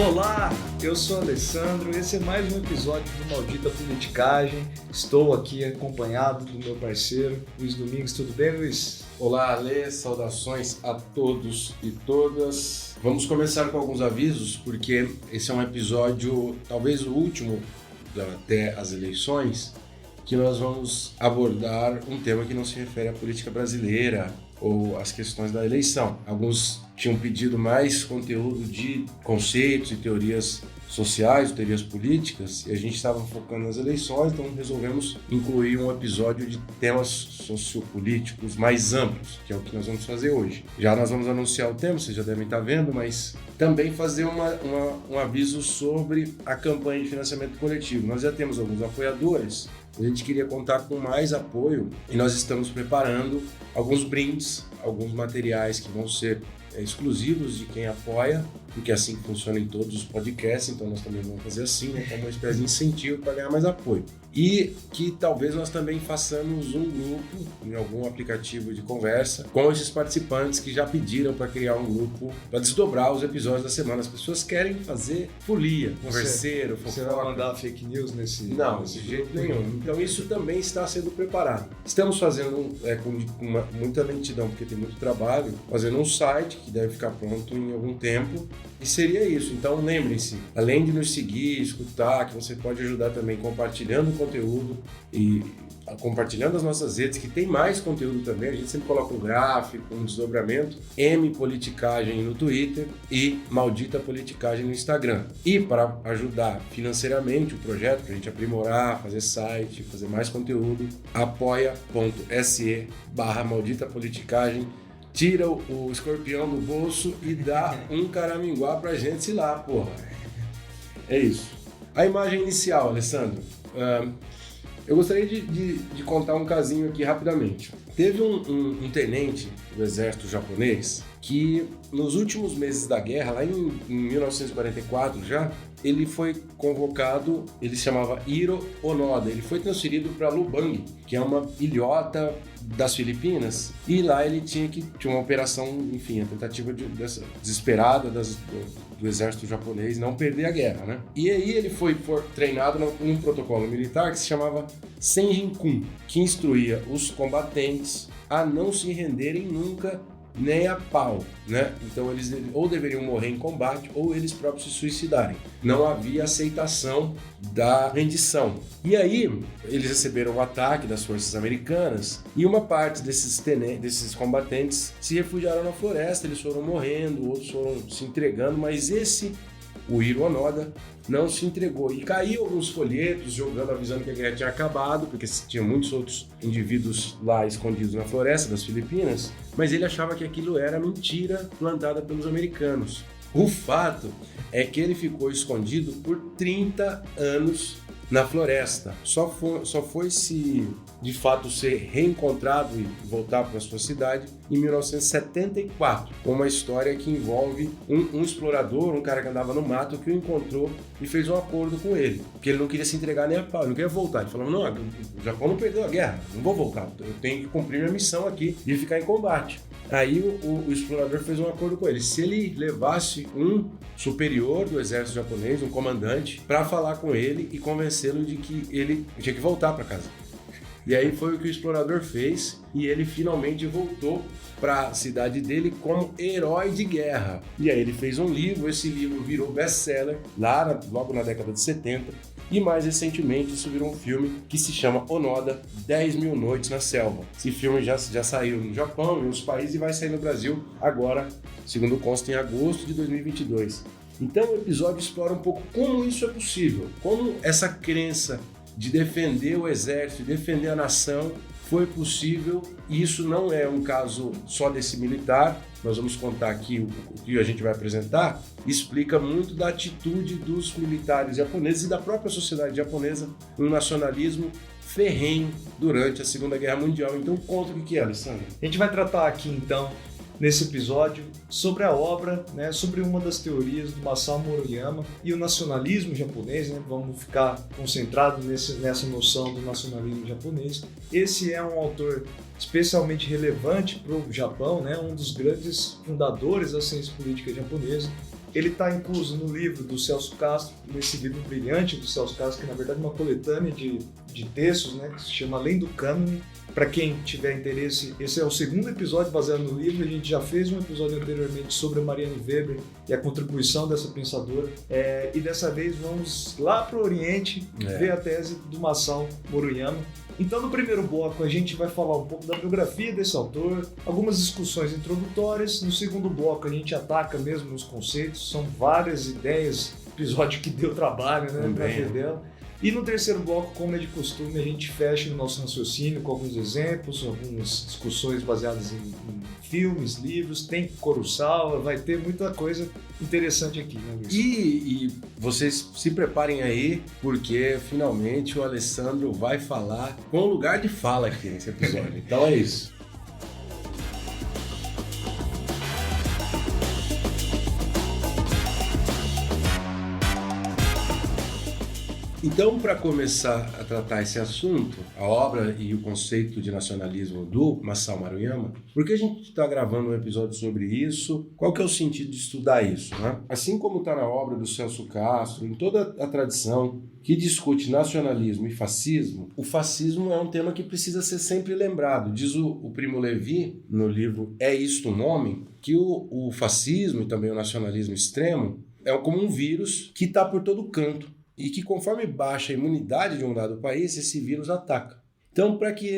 Olá, eu sou Alessandro, esse é mais um episódio do Maldita Politicagem. Estou aqui acompanhado do meu parceiro, Luiz Domingos. Tudo bem, Luiz? Olá, Alê, saudações a todos e todas. Vamos começar com alguns avisos, porque esse é um episódio, talvez o último até as eleições, que nós vamos abordar um tema que não se refere à política brasileira ou às questões da eleição. Alguns tinham pedido mais conteúdo de conceitos e teorias sociais, teorias políticas, e a gente estava focando nas eleições, então resolvemos incluir um episódio de temas sociopolíticos mais amplos, que é o que nós vamos fazer hoje. Já nós vamos anunciar o tema, vocês já devem estar vendo, mas também fazer um aviso sobre a campanha de financiamento coletivo. Nós já temos alguns apoiadores, a gente queria contar com mais apoio e nós estamos preparando alguns brindes, alguns materiais que vão ser exclusivos de quem apoia, porque é assim que funciona em todos os podcasts, então nós também vamos fazer assim, né, como uma espécie de incentivo para ganhar mais apoio. E que talvez nós também façamos um grupo em algum aplicativo de conversa com esses participantes que já pediram para criar um grupo para desdobrar os episódios da semana. As pessoas querem fazer folia, converseiro, fofoca. Você vai mandar fake news nesse... Não, de jeito nenhum. Então isso também está sendo preparado. Estamos fazendo com muita lentidão, porque tem muito trabalho, fazendo um site que deve ficar pronto em algum tempo. E seria isso. Então lembrem-se, além de nos seguir, escutar, que você pode ajudar também compartilhando o conteúdo e compartilhando as nossas redes, que tem mais conteúdo também. A gente sempre coloca um gráfico, um desdobramento, M Politicagem no Twitter e Maldita Politicagem no Instagram. E para ajudar financeiramente o projeto, para a gente aprimorar, fazer site, fazer mais conteúdo, apoia.se/Maldita Politicagem. Tira o escorpião do bolso e dá um caraminguá pra gente, sei lá, porra. É isso. A imagem inicial, Alessandro. Eu gostaria de contar um casinho aqui rapidamente. Teve um tenente do exército japonês que, nos últimos meses da guerra, lá em 1944 já, ele foi convocado, ele se chamava Hiro Onoda, ele foi transferido para Lubang, que é uma ilhota das Filipinas, e lá ele tinha uma operação, enfim, a tentativa desesperada do exército japonês não perder a guerra, né? E aí ele foi treinado num protocolo militar que se chamava Senjin-kun, que instruía os combatentes a não se renderem nunca nem a pau, né? Então eles ou deveriam morrer em combate ou eles próprios se suicidarem. Não havia aceitação da rendição. E aí eles receberam o ataque das forças americanas e uma parte desses combatentes se refugiaram na floresta. Eles foram morrendo, outros foram se entregando, mas o Hiro Onoda não se entregou e caiu alguns folhetos avisando que a guerra tinha acabado, porque tinha muitos outros indivíduos lá escondidos na floresta das Filipinas, mas ele achava que aquilo era mentira plantada pelos americanos. O fato é que ele ficou escondido por 30 anos na floresta. Só foi se de fato ser reencontrado e voltar para a sua cidade em 1974, com uma história que envolve um explorador, um cara que andava no mato, que o encontrou e fez um acordo com ele, porque ele não queria se entregar nem a pau, ele não queria voltar. Ele falou: não, o Japão não perdeu a guerra, não vou voltar, eu tenho que cumprir minha missão aqui de ficar em combate. Aí o explorador fez um acordo com ele, se ele levasse um superior do exército japonês, um comandante, para falar com ele e convencê-lo de que ele tinha que voltar para casa. E aí foi o que o explorador fez e ele finalmente voltou para a cidade dele como herói de guerra. E aí ele fez um livro, esse livro virou best-seller logo na década de 70 e mais recentemente isso virou um filme que se chama Onoda, 10 Mil Noites na Selva. Esse filme já saiu no Japão e em outros países e vai sair no Brasil agora, segundo consta, em agosto de 2022. Então o episódio explora um pouco como isso é possível, como essa crença de defender o exército, de defender a nação, foi possível. E isso não é um caso só desse militar. Nós vamos contar aqui o que a gente vai apresentar, explica muito da atitude dos militares japoneses e da própria sociedade japonesa no nacionalismo ferrenho durante a Segunda Guerra Mundial. Então conta o que é, Alessandro. A gente vai tratar aqui então, nesse episódio, sobre a obra, né, sobre uma das teorias do Masao Murayama e o nacionalismo japonês, né, vamos ficar concentrados nessa noção do nacionalismo japonês. Esse é um autor especialmente relevante para o Japão, né, um dos grandes fundadores da ciência política japonesa, ele está incluso no livro do Celso Castro, nesse livro brilhante do Celso Castro, que na verdade é uma coletânea de textos, né, que se chama Além do Cânone. Para quem tiver interesse, esse é o segundo episódio baseado no livro. A gente já fez um episódio anteriormente sobre a Marianne Weber e a contribuição dessa pensadora. E dessa vez vamos lá para o Oriente ver a tese do Masao Maruyama. Então, no primeiro bloco, a gente vai falar um pouco da biografia desse autor, algumas discussões introdutórias. No segundo bloco, a gente ataca mesmo os conceitos, são várias ideias, episódio que deu trabalho, né, para ver dela. E no terceiro bloco, como é de costume, a gente fecha o nosso raciocínio com alguns exemplos, algumas discussões baseadas em filmes, livros, tem Kurosawa, vai ter muita coisa interessante aqui, né, Luiz? E vocês se preparem aí, porque finalmente o Alessandro vai falar com lugar de fala aqui nesse episódio. Então é isso. Então, para começar a tratar esse assunto, a obra e o conceito de nacionalismo do Masao Maruyama, por que a gente está gravando um episódio sobre isso? Qual que é o sentido de estudar isso, né? Assim como está na obra do Celso Castro, em toda a tradição que discute nacionalismo e fascismo, o fascismo é um tema que precisa ser sempre lembrado. Diz o Primo Levi, no livro É Isto o Nome, que o fascismo e também o nacionalismo extremo é como um vírus que está por todo canto. E que conforme baixa a imunidade de um dado país, esse vírus ataca. Então, para que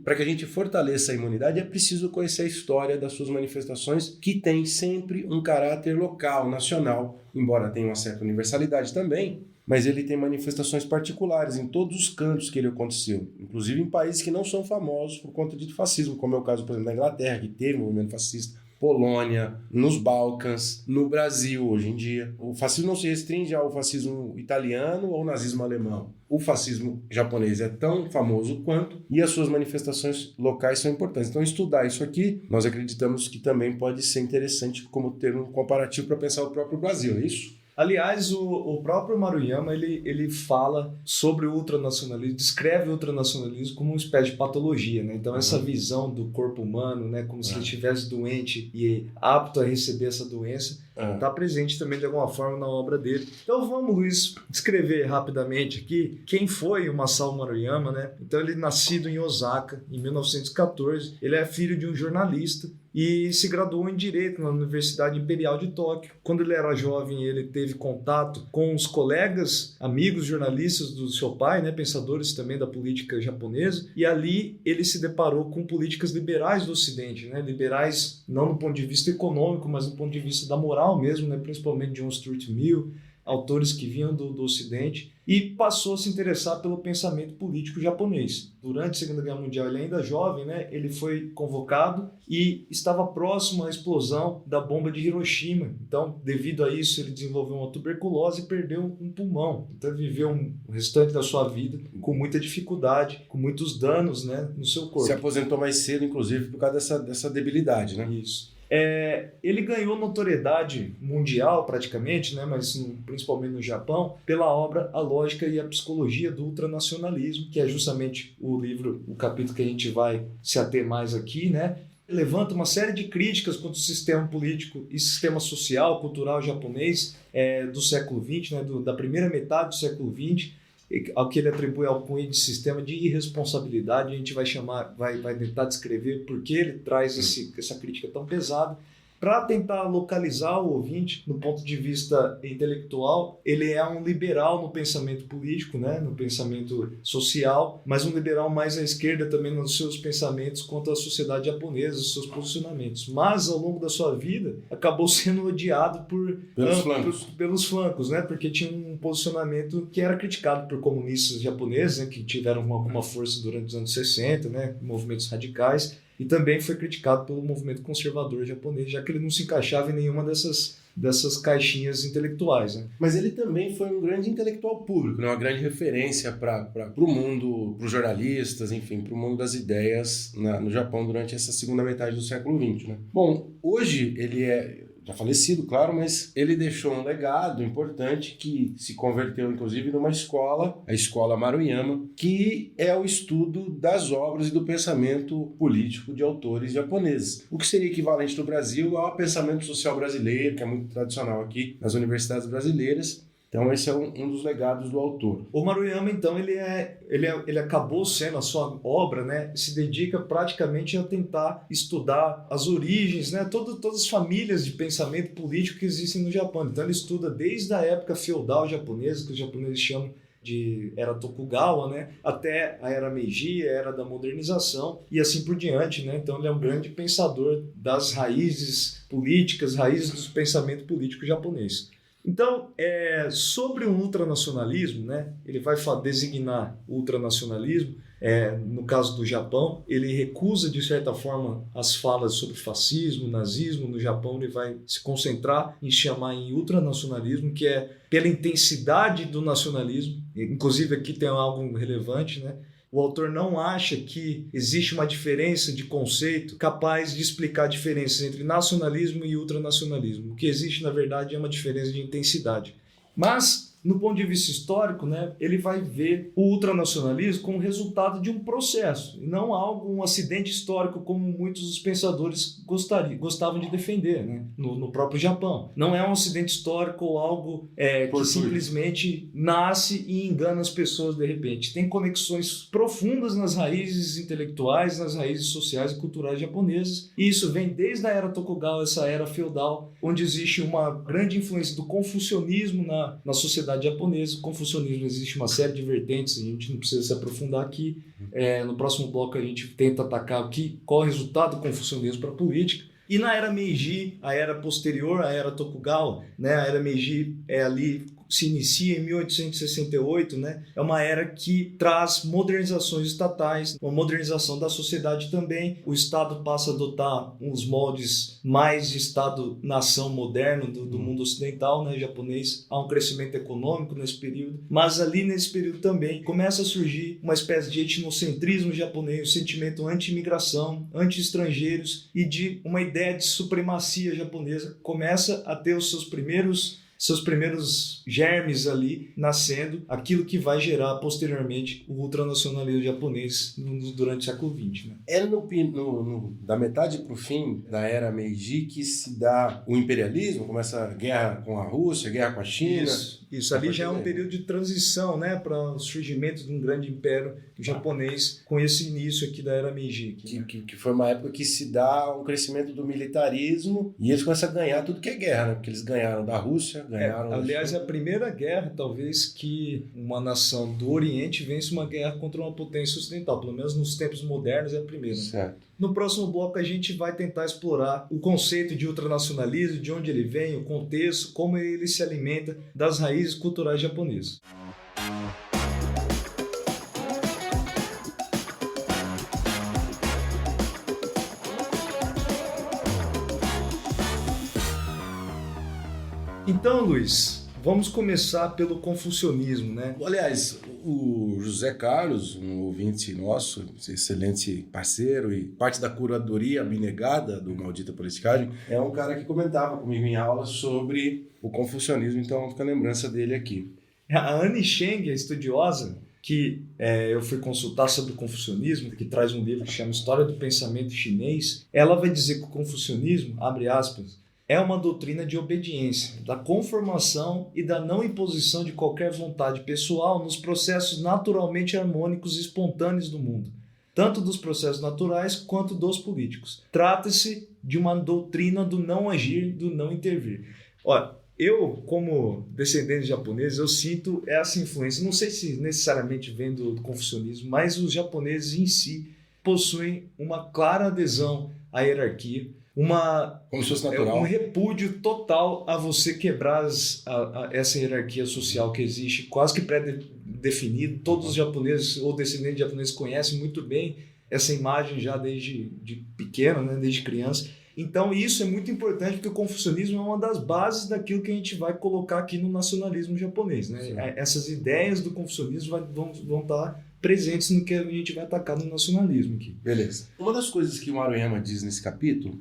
a gente fortaleça a imunidade, é preciso conhecer a história das suas manifestações, que tem sempre um caráter local, nacional, embora tenha uma certa universalidade também, mas ele tem manifestações particulares em todos os cantos que ele aconteceu, inclusive em países que não são famosos por conta de fascismo, como é o caso, por exemplo, da Inglaterra, que teve um movimento fascista, Polônia, nos Balcãs, no Brasil hoje em dia. O fascismo não se restringe ao fascismo italiano ou ao nazismo alemão. O fascismo japonês é tão famoso quanto e as suas manifestações locais são importantes. Então, estudar isso aqui, nós acreditamos que também pode ser interessante como termo comparativo para pensar o próprio Brasil, é isso? Aliás, o próprio Maruyama, ele fala sobre o ultranacionalismo, descreve o ultranacionalismo como uma espécie de patologia, né? Então, essa visão do corpo humano, né, como se ele estivesse doente e apto a receber essa doença, está presente também de alguma forma na obra dele. Então, vamos, Luiz, descrever rapidamente aqui quem foi o Masao Maruyama, né? Então, ele é nascido em Osaka, em 1914, ele é filho de um jornalista e se graduou em Direito na Universidade Imperial de Tóquio. Quando ele era jovem, ele teve contato com os colegas, amigos jornalistas do seu pai, né, pensadores também da política japonesa, e ali ele se deparou com políticas liberais do Ocidente, né, liberais não do ponto de vista econômico, mas do ponto de vista da moral mesmo, né, principalmente John Stuart Mill, autores que vinham do Ocidente, e passou a se interessar pelo pensamento político japonês. Durante a Segunda Guerra Mundial, ele ainda jovem, né, ele foi convocado e estava próximo à explosão da bomba de Hiroshima. Então, devido a isso, ele desenvolveu uma tuberculose e perdeu um pulmão. Então, ele viveu o restante da sua vida com muita dificuldade, com muitos danos, né, no seu corpo. Se aposentou mais cedo, inclusive, por causa dessa debilidade, né? Isso. Ele ganhou notoriedade mundial praticamente, né, mas principalmente no Japão, pela obra A Lógica e a Psicologia do Ultranacionalismo, que é justamente o livro, o capítulo que a gente vai se ater mais aqui, né? Levanta uma série de críticas contra o sistema político e sistema social, cultural japonês do século XX, né, da primeira metade do século XX, ao que ele atribui ao cunho de sistema de irresponsabilidade. A gente vai tentar descrever por que ele traz essa crítica tão pesada. Para tentar localizar o ouvinte no ponto de vista intelectual, ele é um liberal no pensamento político, né, no pensamento social, mas um liberal mais à esquerda também nos seus pensamentos contra a sociedade japonesa, os seus posicionamentos. Mas, ao longo da sua vida, acabou sendo odiado pelos flancos, né, porque tinha um posicionamento que era criticado por comunistas japoneses, né, que tiveram alguma força durante os anos 60, né, movimentos radicais, e também foi criticado pelo movimento conservador japonês, já que ele não se encaixava em nenhuma dessas caixinhas intelectuais, né? Mas ele também foi um grande intelectual público, né? Uma grande referência para o mundo, para os jornalistas, enfim, para o mundo das ideias no Japão durante essa segunda metade do século XX, né? Bom, hoje ele já falecido, claro, mas ele deixou um legado importante que se converteu, inclusive, numa escola, a Escola Maruyama, que é o estudo das obras e do pensamento político de autores japoneses. O que seria equivalente no Brasil ao pensamento social brasileiro, que é muito tradicional aqui nas universidades brasileiras. Então esse é um dos legados do autor. O Maruyama, então, ele acabou sendo, a sua obra, né, se dedica praticamente a tentar estudar as origens, né, todas as famílias de pensamento político que existem no Japão. Então ele estuda desde a época feudal japonesa, que os japoneses chamam de era Tokugawa, né, até a era Meiji, a era da modernização e assim por diante, né? Então ele é um grande pensador das raízes políticas, raízes do pensamento político japonês. Então, sobre o ultranacionalismo, né, ele vai designar o ultranacionalismo, no caso do Japão, ele recusa, de certa forma, as falas sobre fascismo, nazismo. No Japão, ele vai se concentrar em chamar em ultranacionalismo, que é pela intensidade do nacionalismo. Inclusive, aqui tem algo relevante, né? O autor não acha que existe uma diferença de conceito capaz de explicar a diferença entre nacionalismo e ultranacionalismo. O que existe, na verdade, é uma diferença de intensidade. Mas, no ponto de vista histórico, né, ele vai ver o ultranacionalismo como resultado de um processo, e não um acidente histórico como muitos dos pensadores gostavam de defender, né, no próprio Japão. Não é um acidente histórico ou algo que simplesmente nasce e engana as pessoas de repente. Tem conexões profundas nas raízes intelectuais, nas raízes sociais e culturais japonesas, e isso vem desde a era Tokugawa, essa era feudal, onde existe uma grande influência do confucionismo na sociedade japonesa. O confucionismo existe uma série de vertentes, a gente não precisa se aprofundar aqui. No próximo bloco a gente tenta atacar qual é o resultado do confucionismo para a política. E na era Meiji, a era posterior à era Tokugawa, né, a era Meiji se inicia em 1868, né? É uma era que traz modernizações estatais, uma modernização da sociedade também. O Estado passa a adotar uns moldes mais de Estado-nação moderno do mundo ocidental, né, japonês. Há um crescimento econômico nesse período, mas ali nesse período também começa a surgir uma espécie de etnocentrismo japonês, um sentimento anti-imigração, anti-estrangeiros e de uma ideia de supremacia japonesa. Começa a ter os seus primeiros germes ali nascendo, aquilo que vai gerar posteriormente o ultranacionalismo japonês durante o século XX. Né? É da metade para o fim da era Meiji que se dá o imperialismo, começa a guerra com a Rússia, guerra com a China. Isso ali já é um período de transição, né, para o surgimento de um grande império japonês com esse início aqui da era Meiji. Que foi uma época que se dá um crescimento do militarismo e eles começam a ganhar tudo que é guerra, né? Porque eles ganharam da Rússia, ganharam... aliás, é a primeira guerra, talvez, que uma nação do Oriente vence uma guerra contra uma potência ocidental. Pelo menos nos tempos modernos é a primeira. Certo. No próximo bloco a gente vai tentar explorar o conceito de ultranacionalismo, de onde ele vem, o contexto, como ele se alimenta das raízes culturais japonesas. Então, Luiz, vamos começar pelo confucionismo, né? Aliás, o José Carlos, um ouvinte nosso, excelente parceiro e parte da curadoria abnegada do Maldita Politicagem, é um cara que comentava comigo em aula sobre o confucionismo, então fica a lembrança dele aqui. A Anne Cheng, a estudiosa, que eu fui consultar sobre o confucionismo, que traz um livro que chama História do Pensamento Chinês, ela vai dizer que o confucionismo, abre aspas, é uma doutrina de obediência, da conformação e da não imposição de qualquer vontade pessoal nos processos naturalmente harmônicos e espontâneos do mundo, tanto dos processos naturais quanto dos políticos. Trata-se de uma doutrina do não agir, do não intervir. Olha, eu, como descendente de japonês, eu sinto essa influência, não sei se necessariamente vem do confucionismo, mas os japoneses em si possuem uma clara adesão à hierarquia, como se fosse natural. Um repúdio total a você quebrar essa hierarquia social que existe, quase que pré-definido. Todos os japoneses ou descendentes de japoneses conhecem muito bem essa imagem já desde pequeno, né, desde criança. Então isso é muito importante porque o confucionismo é uma das bases daquilo que a gente vai colocar aqui no nacionalismo japonês. Né? Essas ideias do confucionismo vão estar presentes no que a gente vai atacar no nacionalismo aqui. Beleza. Uma das coisas que o Maruyama diz nesse capítulo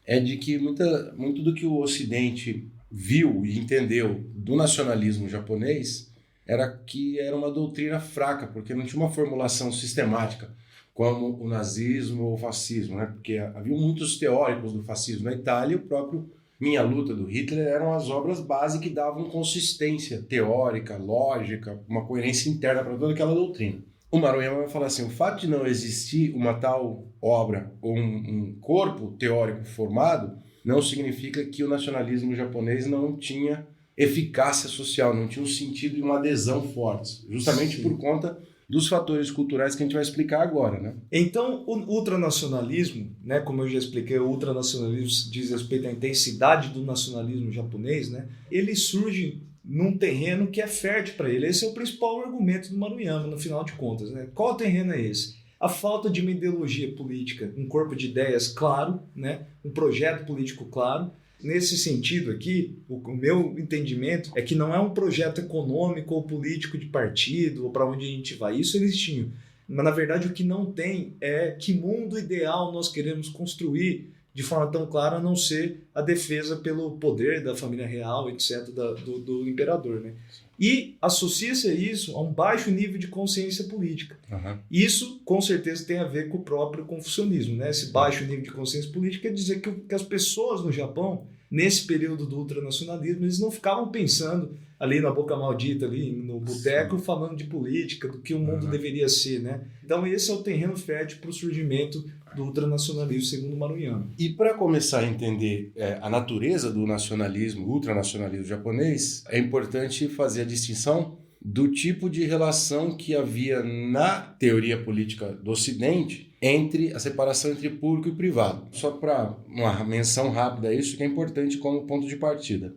é de que muito do que o Ocidente viu e entendeu do nacionalismo japonês era uma doutrina fraca, porque não tinha uma formulação sistemática, como o nazismo ou o fascismo, né? Porque havia muitos teóricos do fascismo na Itália e o próprio Minha Luta do Hitler eram as obras base que davam consistência teórica, lógica, uma coerência interna para toda aquela doutrina. O Maruyama vai falar assim, o fato de não existir uma tal obra ou um corpo teórico formado não significa que o nacionalismo japonês não tinha eficácia social, não tinha um sentido e uma adesão fortes, justamente por conta dos fatores culturais que a gente vai explicar agora, né? Então, o ultranacionalismo, né, como eu já expliquei, o ultranacionalismo diz respeito à intensidade do nacionalismo japonês, né? Ele surge num terreno que é fértil para ele. Esse é o principal argumento do Maruyama, no final de contas, né? Qual terreno é esse? A falta de uma ideologia política, um corpo de ideias claro, né? Um projeto político claro. Nesse sentido aqui, o meu entendimento é que não é um projeto econômico ou político de partido ou para onde a gente vai. Isso eles tinham. Mas, na verdade, o que não tem é que mundo ideal nós queremos construir de forma tão clara, a não ser a defesa pelo poder da família real, etc., do imperador, né? E associa-se a isso a um baixo nível de consciência política. Uhum. Isso, com certeza, tem a ver com o próprio confucionismo, né? Esse baixo nível de consciência política quer dizer que as pessoas no Japão, nesse período do ultranacionalismo, eles não ficavam pensando ali na boca maldita, ali no boteco, falando de política, do que o mundo deveria ser, né? Então esse é o terreno fértil para o surgimento do ultranacionalismo, segundo Maruyama. E para começar a entender a natureza do nacionalismo, ultranacionalismo japonês, é importante fazer a distinção do tipo de relação que havia na teoria política do Ocidente entre a separação entre público e privado. Só para uma menção rápida a isso, que é importante como ponto de partida.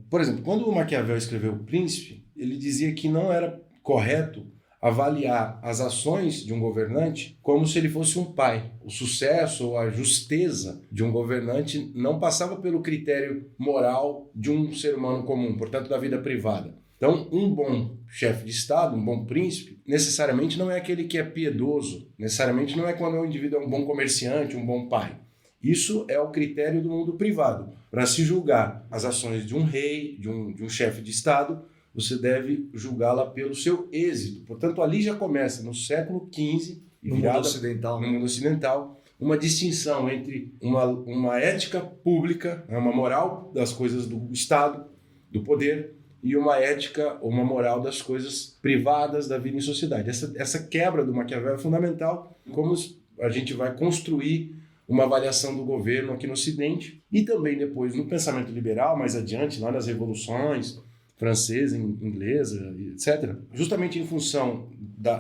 Por exemplo, quando o Maquiavel escreveu O Príncipe, ele dizia que não era correto avaliar as ações de um governante como se ele fosse um pai. O sucesso ou a justeza de um governante não passava pelo critério moral de um ser humano comum, portanto da vida privada. Então, um bom chefe de Estado, um bom príncipe, necessariamente não é aquele que é piedoso, necessariamente não é quando o indivíduo é um bom comerciante, um bom pai. Isso é o critério do mundo privado. Para se julgar as ações de um rei, de um chefe de Estado, você deve julgá-la pelo seu êxito. Portanto, ali já começa, no século XV, no mundo ocidental, uma distinção entre uma ética pública, uma moral das coisas do Estado, do poder, e uma ética ou uma moral das coisas privadas da vida em sociedade. Essa quebra do Maquiavel é fundamental, como a gente vai construir uma avaliação do governo aqui no Ocidente, e também depois no pensamento liberal, mais adiante, lá nas revoluções francesa, inglesa, etc. Justamente em função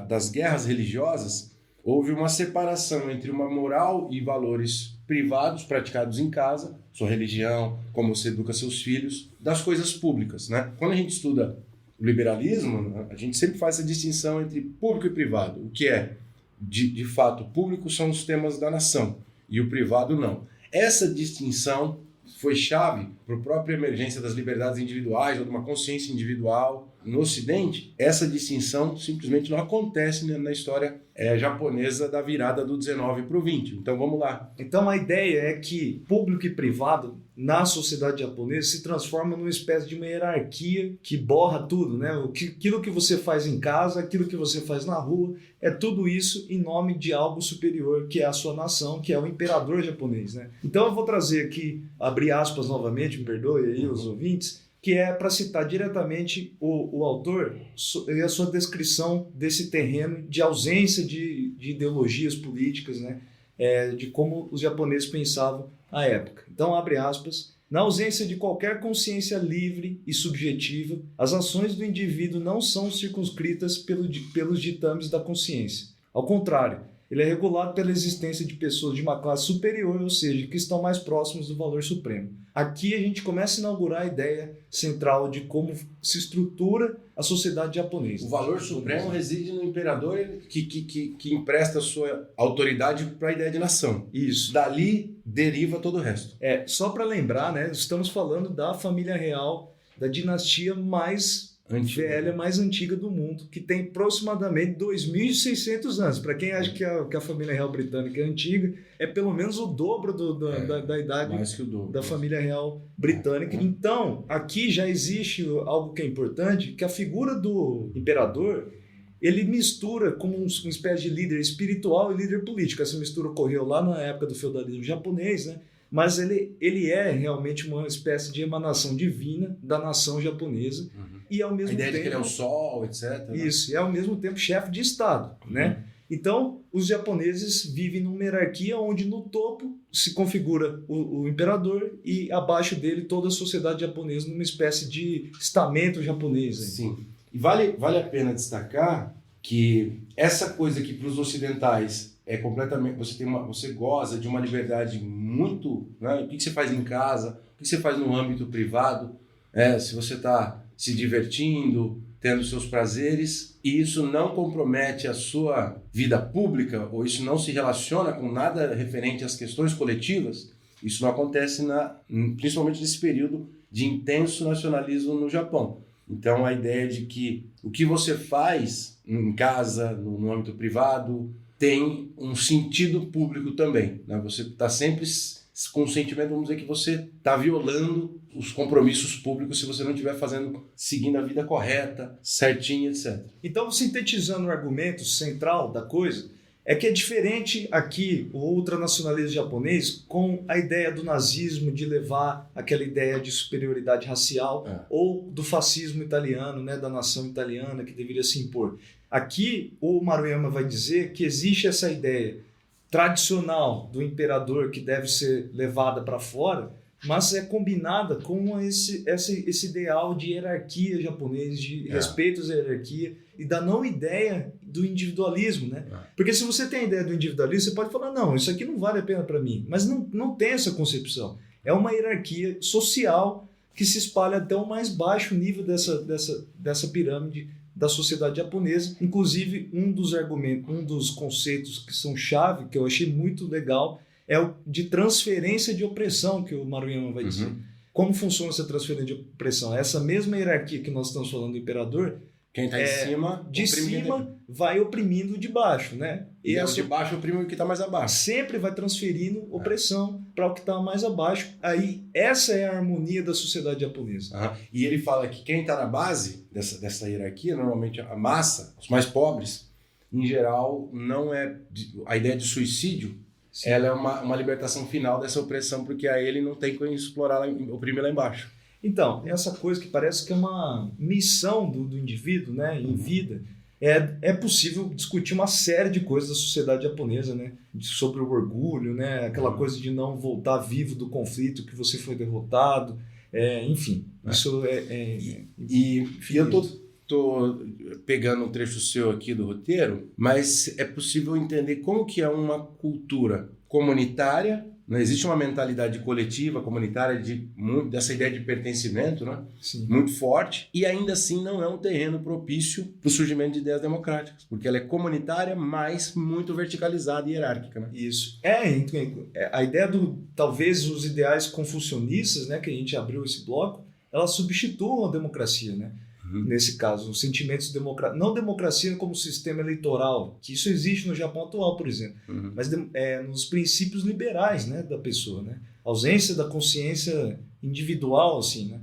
das guerras religiosas, houve uma separação entre uma moral e valores privados praticados em casa, sua religião, como você educa seus filhos, das coisas públicas, né? Quando a gente estuda o liberalismo, a gente sempre faz essa distinção entre público e privado. O que é, de fato, público são os temas da nação e o privado não. Essa distinção foi chave para a própria emergência das liberdades individuais ou de uma consciência individual. No Ocidente, essa distinção simplesmente não acontece na história japonesa da virada do 19 para o 20. Então vamos lá. Então a ideia é que público e privado na sociedade japonesa se transforma numa espécie de uma hierarquia que borra tudo, né? Aquilo que você faz em casa, aquilo que você faz na rua, é tudo isso em nome de algo superior, que é a sua nação, que é o imperador japonês, né? Então eu vou trazer aqui, abrir aspas novamente, me perdoe aí os ouvintes, que é para citar diretamente o autor e a sua descrição desse terreno de ausência de ideologias políticas, né? De como os japoneses pensavam à época. Então, abre aspas, na ausência de qualquer consciência livre e subjetiva, as ações do indivíduo não são circunscritas pelos ditames da consciência. Ao contrário, ele é regulado pela existência de pessoas de uma classe superior, ou seja, que estão mais próximos do valor supremo. Aqui a gente começa a inaugurar a ideia central de como se estrutura a sociedade japonesa. O valor supremo reside no imperador que empresta a sua autoridade para a ideia de nação. Isso. Dali deriva todo o resto. Só para lembrar, né, estamos falando da família real, da dinastia mais velha, mais antiga do mundo, que tem aproximadamente 2.600 anos. Para quem acha que a família real britânica é antiga, é pelo menos o dobro da idade mais que o dobro, da família real britânica. Então, aqui já existe algo que é importante, que a figura do imperador, ele mistura como uma espécie de líder espiritual e líder político. Essa mistura ocorreu lá na época do feudalismo japonês, né? Mas ele é realmente uma espécie de emanação divina da nação japonesa. E ao mesmo a ideia tempo, de que ele é o sol, etc. Isso, e ao mesmo tempo chefe de Estado, né? Então, os japoneses vivem numa hierarquia onde no topo se configura o imperador e abaixo dele toda a sociedade japonesa numa espécie de estamento japonês. Hein? Sim. E vale a pena destacar que essa coisa que para os ocidentais é completamente... Você goza de uma liberdade muito... Né? O que você faz em casa, o que você faz no âmbito privado, se você está se divertindo, tendo seus prazeres, e isso não compromete a sua vida pública, ou isso não se relaciona com nada referente às questões coletivas, isso não acontece principalmente nesse período de intenso nacionalismo no Japão. Então, a ideia de que o que você faz em casa, no âmbito privado, tem um sentido público também. Né? Você está sempre com o sentimento, vamos dizer, que você está violando os compromissos públicos se você não estiver seguindo a vida correta, certinha, etc. Então, sintetizando o argumento central da coisa, é que é diferente aqui o ultranacionalismo japonês com a ideia do nazismo de levar aquela ideia de superioridade racial ou do fascismo italiano, né, da nação italiana que deveria se impor. Aqui o Maruyama vai dizer que existe essa ideia tradicional do imperador que deve ser levada para fora, mas é combinada com esse ideal de hierarquia japonês, de respeito à hierarquia e da não ideia do individualismo, né? Porque se você tem a ideia do individualismo, você pode falar, não, isso aqui não vale a pena para mim, mas não tem essa concepção. É uma hierarquia social que se espalha até o mais baixo nível dessa pirâmide da sociedade japonesa. Inclusive, um dos conceitos que são chave, que eu achei muito legal, é o de transferência de opressão, que o Maruyama vai dizer. Como funciona essa transferência de opressão? Essa mesma hierarquia que nós estamos falando do imperador, quem está de cima vai oprimindo o de baixo, né? E o de baixo oprime o que está mais abaixo. Sempre vai transferindo opressão para o que está mais abaixo. Aí, essa é a harmonia da sociedade japonesa. E ele fala que quem está na base dessa hierarquia, normalmente a massa, os mais pobres, em geral, não é... A ideia de suicídio, sim, ela é uma libertação final dessa opressão, porque a ele não tem como explorar, oprimir lá embaixo. Então, essa coisa que parece que é uma missão do indivíduo, né, em vida, é possível discutir uma série de coisas da sociedade japonesa, né, sobre o orgulho, né, aquela coisa de não voltar vivo do conflito que você foi derrotado, enfim, isso E eu tô pegando um trecho seu aqui do roteiro, mas é possível entender como que é uma cultura comunitária. Não existe uma mentalidade coletiva, comunitária, dessa ideia de pertencimento, né? Sim. Muito forte, e ainda assim não é um terreno propício para o surgimento de ideias democráticas, porque ela é comunitária, mas muito verticalizada e hierárquica. Né? Isso. A ideia talvez os ideais confucionistas, né, que a gente abriu esse bloco, elas substituam a democracia, né? Nesse caso, os sentimentos democráticos, não democracia como sistema eleitoral, que isso existe no Japão atual, por exemplo, mas nos princípios liberais, né, da pessoa, né? Ausência da consciência individual, assim, né?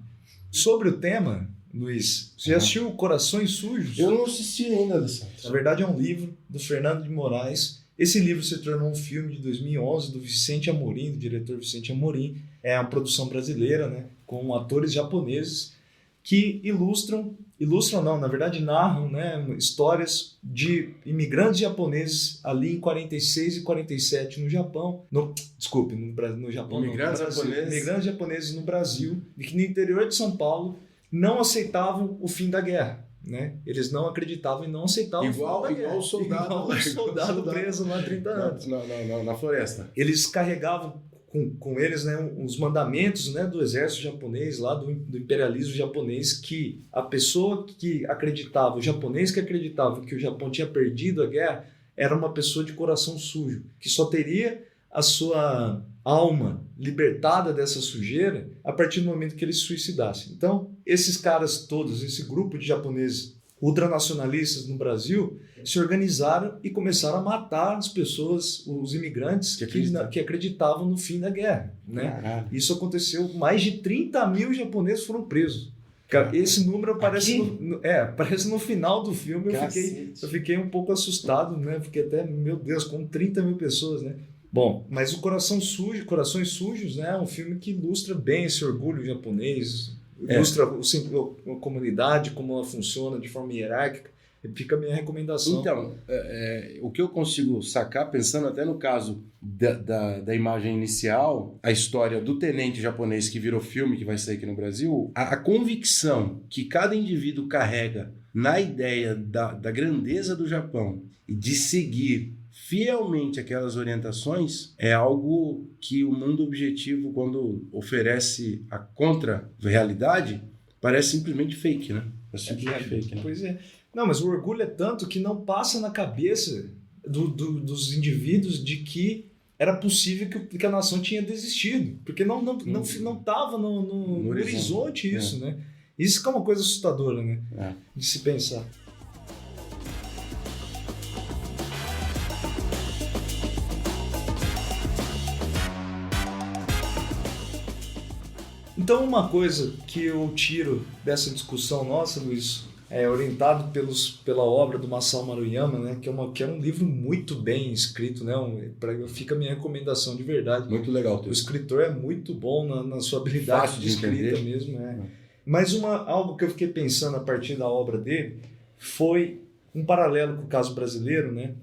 Sobre o tema, Luiz, você já assistiu Corações Sujos? Eu não assisti ainda, Alessandro. Na verdade, é um livro do Fernando de Moraes. Esse livro se tornou um filme de 2011 do Vicente Amorim, do diretor Vicente Amorim. É uma produção brasileira, né, com atores japoneses que narram, né, histórias de imigrantes japoneses ali em 46 e 47 no Japão. No Japão. Imigrantes japoneses no Brasil, e que no interior de São Paulo não aceitavam o fim da guerra. Né? Eles não acreditavam e não aceitavam igual o soldado preso lá há 30 anos. Na floresta. Eles carregavam com eles, né, os mandamentos, né, do exército japonês, lá do imperialismo japonês, que a pessoa que acreditava, o japonês que acreditava que o Japão tinha perdido a guerra, era uma pessoa de coração sujo, que só teria a sua alma libertada dessa sujeira a partir do momento que ele se suicidasse. Então, esses caras todos, esse grupo de japoneses ultranacionalistas no Brasil, se organizaram e começaram a matar as pessoas, os imigrantes que acreditavam no fim da guerra. Né? Isso aconteceu, mais de 30 mil japoneses foram presos. Esse número aparece no final do filme. Eu fiquei um pouco assustado, né? Fiquei até, meu Deus, com 30 mil pessoas, né? Bom, mas o Corações Sujos, né, é um filme que ilustra bem esse orgulho japonês, ilustra a comunidade, como ela funciona de forma hierárquica. Fica a minha recomendação. Então, o que eu consigo sacar, pensando até no caso da imagem inicial, a história do tenente japonês que virou filme, que vai sair aqui no Brasil, a convicção que cada indivíduo carrega na ideia da grandeza do Japão e de seguir fielmente aquelas orientações é algo que o mundo objetivo, quando oferece a contra-realidade, parece simplesmente fake, né? Fake, né? Pois é. Não, mas o orgulho é tanto que não passa na cabeça dos indivíduos de que era possível que a nação tinha desistido, porque não estava no horizonte isso, né? Isso que é uma coisa assustadora, né? De se pensar. Então, uma coisa que eu tiro dessa discussão nossa, Luiz, orientado pela obra do Masao Maruyama, né, que é um livro muito bem escrito, né, fica a minha recomendação de verdade. Muito legal. O escritor é muito bom na sua habilidade de escrita mesmo. Mas algo que eu fiquei pensando a partir da obra dele foi um paralelo com o caso brasileiro, né,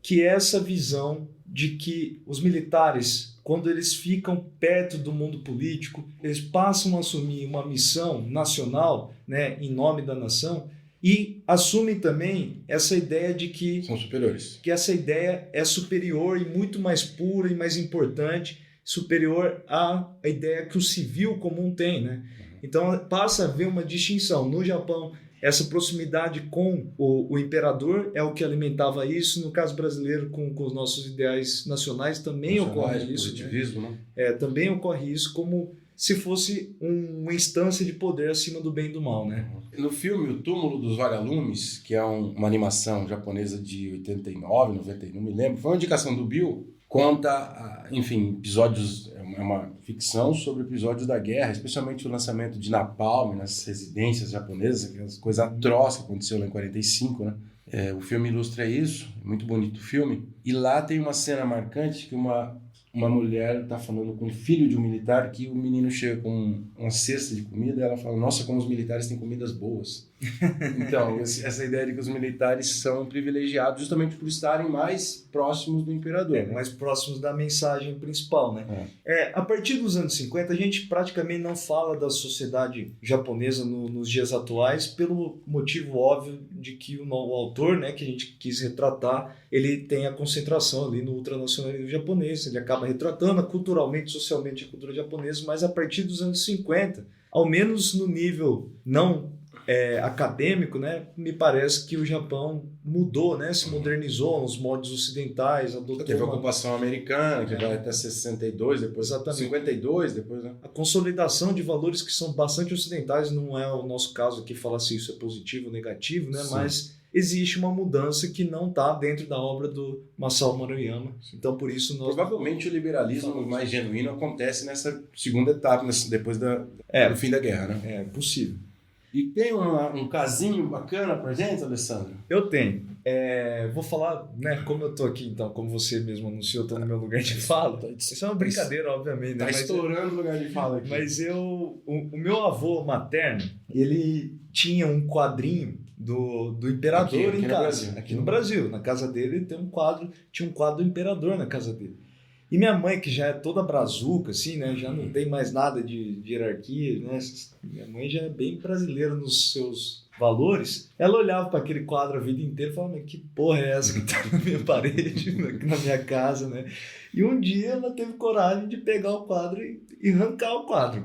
que é essa visão de que os militares, quando eles ficam perto do mundo político, eles passam a assumir uma missão nacional, né, em nome da nação, e assumem também essa ideia de que são superiores. Que essa ideia é superior e muito mais pura e mais importante, superior à ideia que o civil comum tem, né? Então passa a haver uma distinção. No Japão, essa proximidade com o imperador é o que alimentava isso. No caso brasileiro, com os nossos ideais nacionais, também ocorre isso. Positivismo, né? Também ocorre isso como se fosse uma instância de poder acima do bem e do mal, né? No filme O Túmulo dos Vagalumes, que é uma animação japonesa de 89, 90, não me lembro, foi uma indicação do Bill, conta, enfim, episódios, é uma ficção sobre episódios da guerra, especialmente o lançamento de napalm nas residências japonesas, aquelas coisas atroces que aconteceu lá em 45, né? O filme ilustra isso, muito bonito o filme. E lá tem uma cena marcante que uma mulher está falando com o filho de um militar, que o menino chega com uma cesta de comida e ela fala, nossa, como os militares têm comidas boas. Então, essa ideia de que os militares são privilegiados justamente por estarem mais próximos do imperador. Né? Mais próximos da mensagem principal, né? A partir dos anos 50, a gente praticamente não fala da sociedade japonesa nos dias atuais, pelo motivo óbvio de que o autor, né, que a gente quis retratar, ele tem a concentração ali no ultranacionalismo japonês, ele acaba retratando culturalmente, socialmente a cultura japonesa, mas a partir dos anos 50, ao menos no nível não acadêmico, né, me parece que o Japão mudou, né, se modernizou nos moldes ocidentais, adotou teve a ocupação americana, que vai até 62, depois 52, depois, né? A consolidação de valores que são bastante ocidentais, não é o nosso caso aqui falar se isso é positivo ou negativo, né, mas existe uma mudança que não está dentro da obra do Masao Maruyama. Então, por isso nós... Provavelmente o liberalismo mais genuíno acontece nessa segunda etapa, depois do fim da guerra, né? É possível. E tem um casinho bacana pra gente, Alessandro? Eu tenho. Vou falar, né, como eu tô aqui, então, como você mesmo anunciou, tô no meu lugar de fala. Isso é uma brincadeira, obviamente. Tá estourando o lugar de fala aqui. Mas o meu avô materno, ele tinha um quadrinho do imperador aqui em casa. Aqui no Brasil. Na casa dele tem tinha um quadro do imperador na casa dele. E minha mãe, que já é toda brazuca, assim, né? Já não tem mais nada de hierarquia, né? Minha mãe já é bem brasileira nos seus valores. Ela olhava para aquele quadro a vida inteira e falava, mas que porra é essa que tá na minha parede, na minha casa, né? E um dia ela teve coragem de pegar o quadro e arrancar o quadro.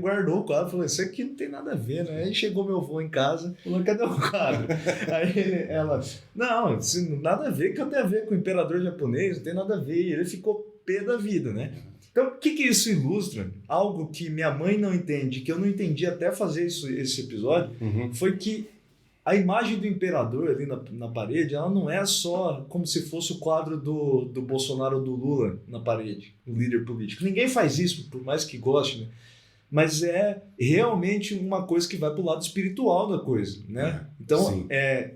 Guardou o quadro, falou, isso aqui não tem nada a ver, né? Aí chegou meu avô em casa, falou, cadê o quadro? Aí ela, não, isso nada a ver, que tem a ver com o imperador japonês, não tem nada a ver. E ele ficou pé da vida, né? Então, o que isso ilustra? Algo que minha mãe não entende, que eu não entendi até fazer esse episódio, foi que a imagem do imperador ali na parede, ela não é só como se fosse o quadro do Bolsonaro ou do Lula na parede, o líder político. Ninguém faz isso, por mais que goste, né? Mas é realmente uma coisa que vai para o lado espiritual da coisa, né? Então,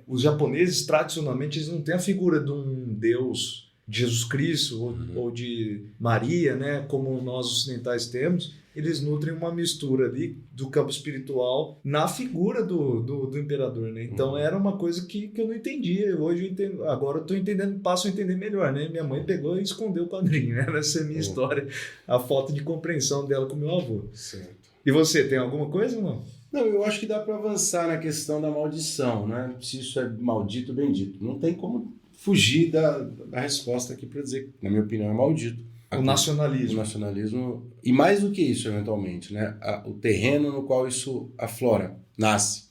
os japoneses, tradicionalmente, eles não têm a figura de um deus, de Jesus Cristo ou de Maria, né? Como nós ocidentais temos. Eles nutrem uma mistura ali do campo espiritual na figura do imperador, né? Então era uma coisa que eu não entendia. Hoje eu entendo, agora eu estou entendendo, passo a entender melhor, né? Minha mãe pegou e escondeu o quadrinho, né? Essa é a minha história, a falta de compreensão dela com meu avô. Certo. E você, tem alguma coisa ou não? Não, eu acho que dá para avançar na questão da maldição, né? Se isso é maldito ou bendito. Não tem como fugir da resposta aqui para dizer que, na minha opinião, é maldito. O nacionalismo. O nacionalismo, e mais do que isso, eventualmente, né? O terreno no qual isso aflora, nasce.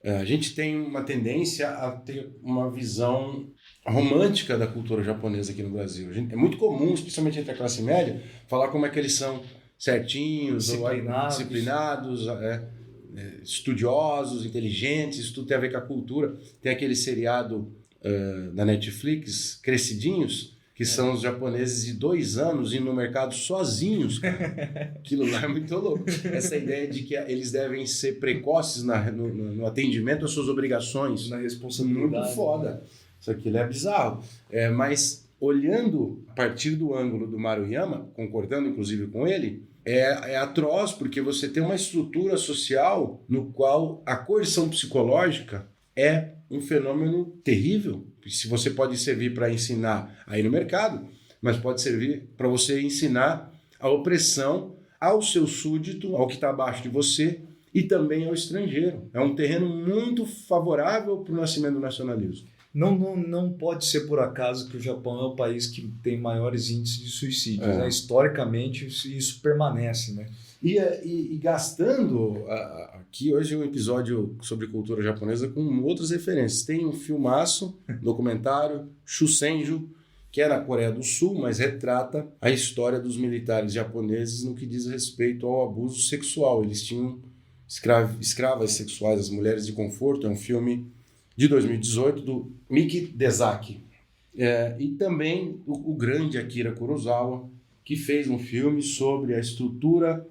A gente tem uma tendência a ter uma visão romântica da cultura japonesa aqui no Brasil. É muito comum, especialmente entre a classe média, falar como é que eles são certinhos, disciplinados, estudiosos, inteligentes, isso tudo tem a ver com a cultura. Tem aquele seriado da Netflix, Crescidinhos, que são os japoneses de 2 anos indo no mercado sozinhos, cara. Aquilo lá é muito louco. Essa ideia de que eles devem ser precoces no atendimento às suas obrigações. Na responsabilidade. Muito foda. Isso aquilo é bizarro. Mas olhando a partir do ângulo do Maruyama, concordando inclusive com ele, é atroz, porque você tem uma estrutura social no qual a coerção psicológica é um fenômeno terrível. Se você pode servir para ensinar aí no mercado, mas pode servir para você ensinar a opressão ao seu súdito, ao que está abaixo de você e também ao estrangeiro. É um terreno muito favorável para o nascimento do nacionalismo. Não pode ser por acaso que o Japão é o país que tem maiores índices de suicídio. Né? Historicamente, isso permanece, né? E gastando aqui hoje um episódio sobre cultura japonesa com outras referências. Tem um filmaço, documentário, Shusenju, que é na Coreia do Sul, mas retrata a história dos militares japoneses no que diz respeito ao abuso sexual. Eles tinham escravas sexuais, as mulheres de conforto. É um filme de 2018 do Miki Dezaki. E também o grande Akira Kurosawa, que fez um filme sobre a estrutura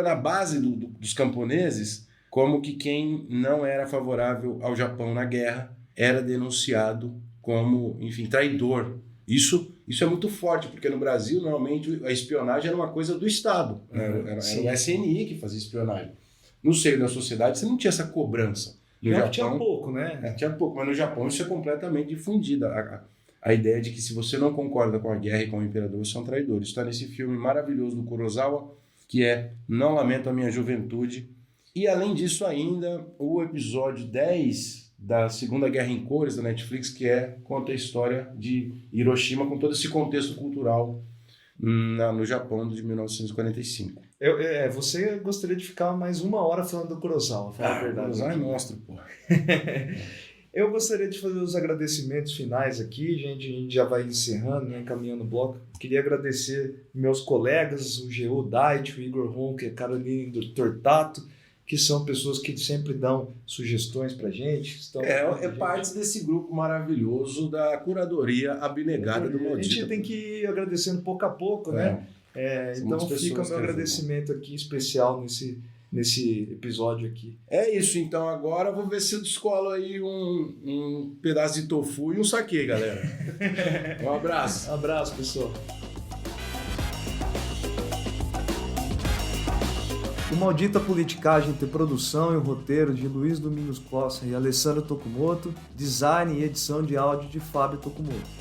na base dos camponeses, como que quem não era favorável ao Japão na guerra era denunciado como, enfim, traidor. Isso é muito forte, porque no Brasil, normalmente, a espionagem era uma coisa do Estado. Era o SNI que fazia espionagem. No seio da sociedade, você não tinha essa cobrança. No Japão, tinha pouco, né? Tinha pouco, mas no Japão isso é completamente difundido. A ideia de que se você não concorda com a guerra e com o imperador, você é um traidor. Isso está nesse filme maravilhoso do Kurosawa, que é Não Lamento a Minha Juventude. E além disso ainda, o episódio 10 da Segunda Guerra em Cores da Netflix, que conta a história de Hiroshima com todo esse contexto cultural no Japão de 1945. Você gostaria de ficar mais 1 hora falando do Kurosawa, fala a verdade. Kurosawa é monstro, porra. Eu gostaria de fazer os agradecimentos finais aqui, gente. A gente já vai encerrando, né, encaminhando o bloco. Queria agradecer meus colegas, o Geo Dait, o Igor Ronk, a Caroline Tortato, que são pessoas que sempre dão sugestões pra gente. É parte desse grupo maravilhoso da curadoria abnegada do Maldito. A gente tem que ir agradecendo pouco a pouco, né? Então fica o meu agradecimento aqui especial nesse episódio aqui. É isso, então agora vou ver se eu descolo aí um pedaço de tofu e um saquê, galera. Um abraço. Um abraço, pessoal. O Maldita Politicagem tem produção e roteiro de Luiz Domingos Costa e Alessandro Tokumoto, design e edição de áudio de Fábio Tokumoto.